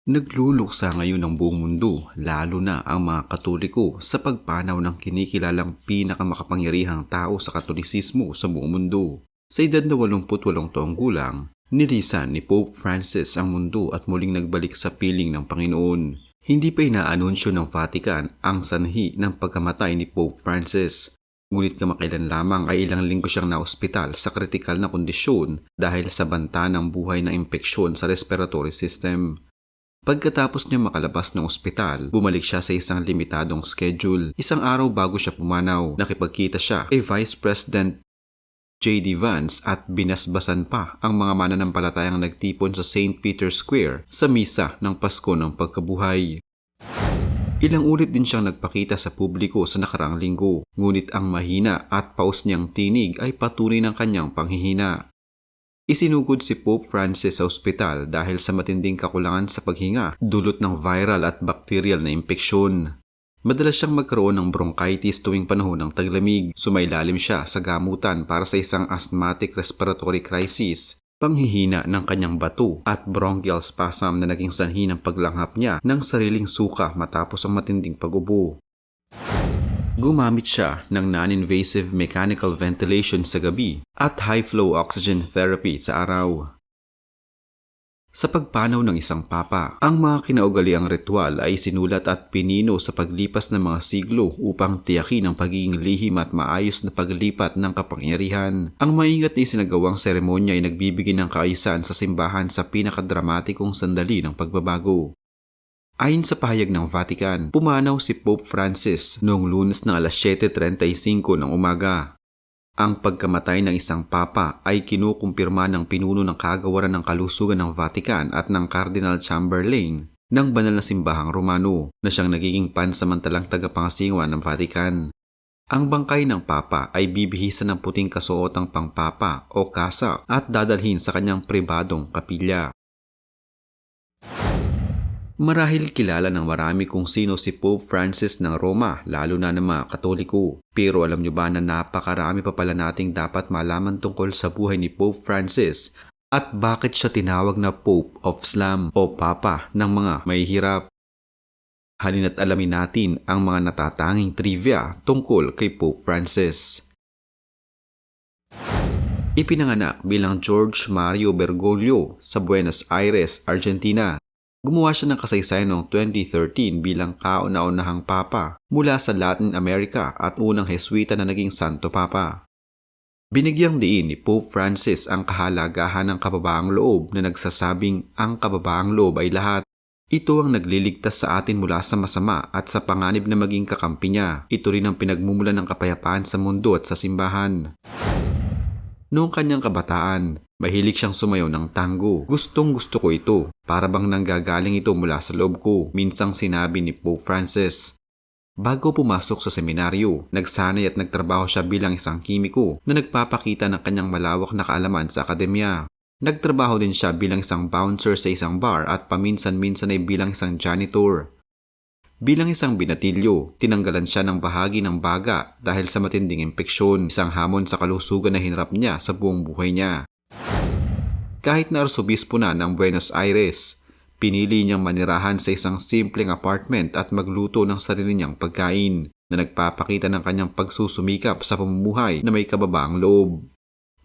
Nagluluksa ngayon ang buong mundo, lalo na ang mga Katoliko sa pagpanaw ng kinikilalang pinakamakapangyarihang tao sa Katolisismo sa buong mundo. Sa edad na 88 taong gulang, nilisan ni Pope Francis ang mundo at muling nagbalik sa piling ng Panginoon. Hindi pa inaanunsyo ng Vatican ang sanhi ng pagkamatay ni Pope Francis. Ngunit kamakailan lamang ay ilang linggo siyang naospital sa kritikal na kondisyon dahil sa banta ng buhay na impeksyon sa respiratory system. Pagkatapos niya makalabas ng ospital, bumalik siya sa isang limitadong schedule. Isang araw bago siya pumanaw, nakipagkita siya kay Vice President J.D. Vance at binasbasan pa ang mga mananampalatayang nagtipon sa St. Peter's Square sa misa ng Pasko ng Pagkabuhay. Ilang ulit din siyang nagpakita sa publiko sa nakaraang linggo, ngunit ang mahina at paus niyang tinig ay patunay ng kanyang panghihina. Isinugod si Pope Francis sa ospital dahil sa matinding kakulangan sa paghinga dulot ng viral at bacterial na impeksyon. Madalas siyang magkaroon ng bronchitis tuwing panahon ng taglamig. Sumailalim siya sa gamutan para sa isang asthmatic respiratory crisis, panghihina ng kanyang bato at bronchial spasm na naging sanhi ng paglanghap niya ng sariling suka matapos ang matinding pag-ubo. Gumamit siya ng non-invasive mechanical ventilation sa gabi at high-flow oxygen therapy sa araw. Sa pagpanaw ng isang papa, ang mga kinaugaliang ritual ay sinulat at pinino sa paglipas ng mga siglo upang tiyakin ang pagiging lihim at maayos na paglipat ng kapangyarihan. Ang maingat na isinagawang seremonya ay nagbibigay ng kaayusan sa simbahan sa pinakadramatikong sandali ng pagbabago. Ayon sa pahayag ng Vatican, pumanaw si Pope Francis noong Lunes na alas 7:35 ng umaga. Ang pagkamatay ng isang papa ay kinukumpirma ng pinuno ng kagawaran ng kalusugan ng Vatican at ng Cardinal Chamberlain ng banal na simbahang Romano na siyang nagiging pansamantalang tagapangasiwa ng Vatican. Ang bangkay ng papa ay bibihisan ng puting kasuotang pangpapa o kasak at dadalhin sa kanyang pribadong kapilya. Marahil kilala ng marami kung sino si Pope Francis ng Roma, lalo na ng mga Katoliko. Pero alam nyo ba na napakarami pa pala nating dapat malaman tungkol sa buhay ni Pope Francis at bakit siya tinawag na Pope of Islam o Papa ng mga mahihirap? Halina't alamin natin ang mga natatanging trivia tungkol kay Pope Francis. Ipinanganak bilang George Mario Bergoglio sa Buenos Aires, Argentina. Gumawa siya ng kasaysayan noong 2013 bilang kauna-unahang papa mula sa Latin America at unang Jesuita na naging Santo Papa. Binigyang diin ni Pope Francis ang kahalagahan ng kababaang loob na nagsasabing ang kababaang loob ay lahat. Ito ang nagliligtas sa atin mula sa masama at sa panganib na maging kakampi niya. Ito rin ang pinagmumulan ng kapayapaan sa mundo at sa simbahan. Noong kanyang kabataan, mahilig siyang sumayaw ng tango. Gustong-gusto ko ito. Para bang nanggagaling ito mula sa loob ko, minsang sinabi ni Pope Francis. Bago pumasok sa seminaryo, nagsanay at nagtrabaho siya bilang isang kimiko na nagpapakita ng kanyang malawak na kaalaman sa akademya. Nagtrabaho din siya bilang isang bouncer sa isang bar at paminsan-minsan ay bilang isang janitor. Bilang isang binatilyo, tinanggalan siya ng bahagi ng baga dahil sa matinding impeksyon, isang hamon sa kalusugan na hinarap niya sa buong buhay niya. Kahit na arsobispo na ng Buenos Aires, pinili niyang manirahan sa isang simpleng apartment at magluto ng sarili niyang pagkain na nagpapakita ng kanyang pagsusumikap sa pamumuhay na may kababaang loob.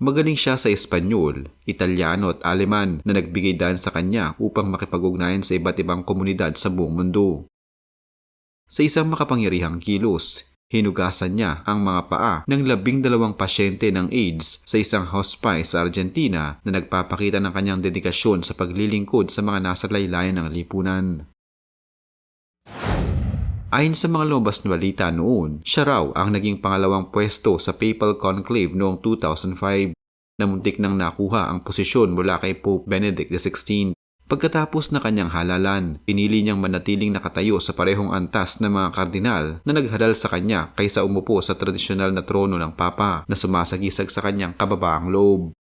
Magaling siya sa Espanyol, Italyano at Aleman na nagbigay daan sa kanya upang makipag-ugnayan sa iba't ibang komunidad sa buong mundo. Sa isang makapangyarihang kilos, hinugasan niya ang mga paa ng 12 pasyente ng AIDS sa isang hospice sa Argentina na nagpapakita ng kanyang dedikasyon sa paglilingkod sa mga nasa laylayan ng lipunan. Ayon sa mga lumabas na balita noon, siya raw ang naging pangalawang pwesto sa Papal Conclave noong 2005 na muntik nang nakuha ang posisyon mula kay Pope Benedict XVI. Pagkatapos na kanyang halalan, pinili niyang manatiling nakatayo sa parehong antas ng mga kardinal na naghalal sa kanya kaysa umupo sa tradisyonal na trono ng Papa na sumasagisag sa kanyang kababaang loob.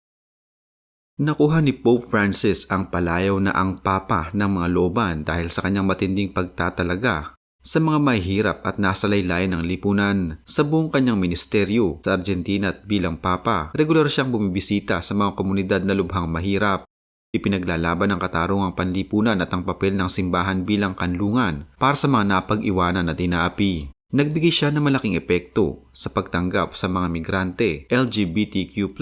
Nakuha ni Pope Francis ang palayaw na ang Papa ng mga looban dahil sa kanyang matinding pagtatalaga sa mga mahihirap at nasa laylayan ng lipunan. Sa buong kanyang ministeryo sa Argentina at bilang Papa, regular siyang bumibisita sa mga komunidad na lubhang mahirap. Ipinaglalaban ang katarungang panlipunan at ang papel ng simbahan bilang kanlungan para sa mga napag-iwanan na tinaapi. Nagbigay siya ng malaking epekto sa pagtanggap sa mga migrante, LGBTQ+,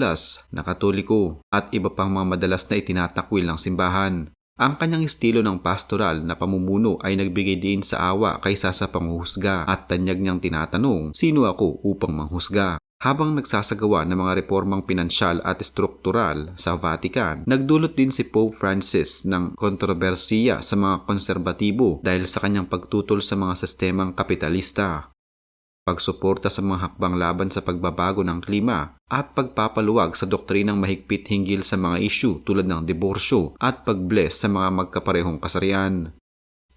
na Katoliko at iba pang mga madalas na itinatakwil ng simbahan. Ang kanyang estilo ng pastoral na pamumuno ay nagbigay din sa awa kaysa sa panghuhusga at tanyag niyang tinatanong, sino ako upang manghusga? Habang nagsasagawa ng mga reformang pinansyal at struktural sa Vatican, nagdulot din si Pope Francis ng kontrobersiya sa mga konserbatibo dahil sa kanyang pagtutol sa mga sistemang kapitalista, pagsuporta sa mga hakbang laban sa pagbabago ng klima, at pagpapaluwag sa doktrinang mahigpit hinggil sa mga isyu tulad ng diborsyo at pagbless sa mga magkaparehong kasarian.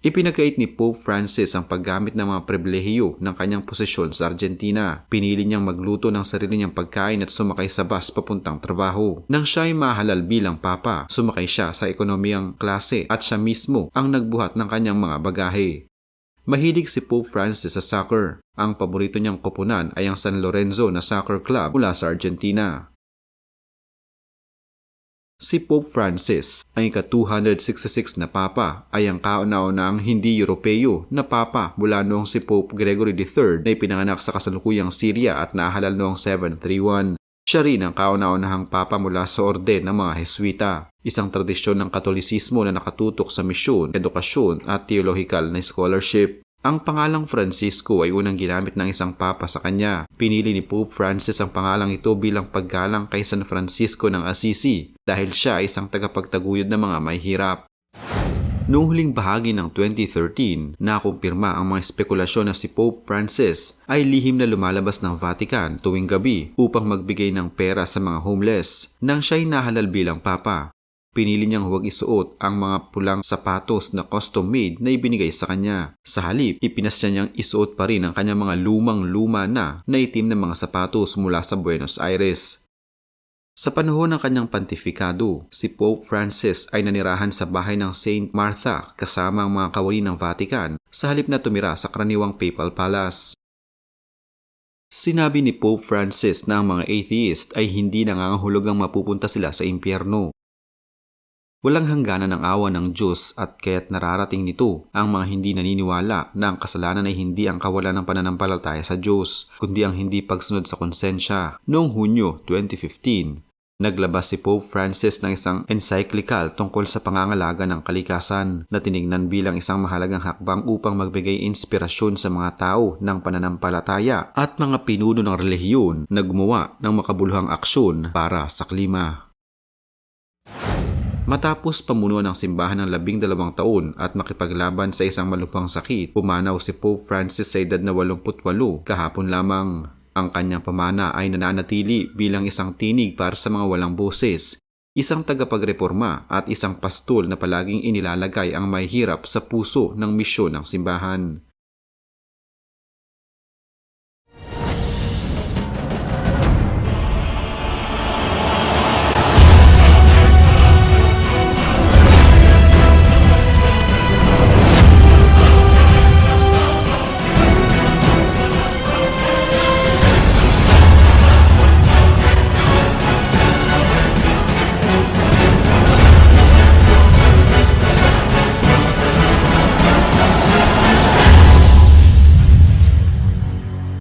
Ipinagkait ni Pope Francis ang paggamit ng mga pribilehiyo ng kanyang posisyon sa Argentina. Pinili niyang magluto ng sarili niyang pagkain at sumakay sa bus papuntang trabaho. Nang siya ay mahalal bilang papa, sumakay siya sa ekonomiyang klase at siya mismo ang nagbuhat ng kanyang mga bagahe. Mahilig si Pope Francis sa soccer. Ang paborito niyang koponan ay ang San Lorenzo na soccer club mula sa Argentina. Si Pope Francis, ang ika-266 na papa, ay ang kauna-unahang hindi Europeo na papa mula noong si Pope Gregory III na ipinanganak sa kasalukuyang Syria at nahalal noong 731. Siya rin ang kauna-unahang papa mula sa orden ng mga Heswita, isang tradisyon ng Katolisismo na nakatutok sa misyon, edukasyon at theological na scholarship. Ang pangalang Francisco ay unang ginamit ng isang papa sa kanya. Pinili ni Pope Francis ang pangalang ito bilang paggalang kay San Francisco ng Assisi dahil siya ay isang tagapagtaguyod ng mga mahihirap. Noong huling bahagi ng 2013, nakumpirma ang mga spekulasyon na si Pope Francis ay lihim na lumalabas ng Vatican tuwing gabi upang magbigay ng pera sa mga homeless nang siya'y nahalal bilang papa. Pinili niyang huwag isuot ang mga pulang sapatos na custom-made na ibinigay sa kanya. Sa halip, ipinasya niyang isuot pa rin ang kanyang mga lumang-luma na itim na mga sapatos mula sa Buenos Aires. Sa panahon ng kanyang pontifikado, si Pope Francis ay nanirahan sa bahay ng Saint Martha kasama ang mga kawani ng Vatican sa halip na tumira sa karaniwang Papal Palace. Sinabi ni Pope Francis na ang mga atheist ay hindi nangangahulugang mapupunta sila sa impyerno. Walang hangganan ng awa ng Diyos at kaya't nararating nito ang mga hindi naniniwala na ang kasalanan ay hindi ang kawalan ng pananampalataya sa Diyos, kundi ang hindi pagsunod sa konsensya. Noong Hunyo 2015, naglabas si Pope Francis ng isang encyclical tungkol sa pangangalaga ng kalikasan na tinignan bilang isang mahalagang hakbang upang magbigay inspirasyon sa mga tao ng pananampalataya at mga pinuno ng relihiyon na gumawa ng makabuluhang aksyon para sa klima. Matapos pamunuan ng simbahan ng 12 taon at makipaglaban sa isang malubhang sakit, pumanaw si Pope Francis sa edad na 88 kahapon lamang. Ang kanyang pamana ay nananatili bilang isang tinig para sa mga walang boses, isang tagapagreforma at isang pastol na palaging inilalagay ang mahihirap sa puso ng misyon ng simbahan.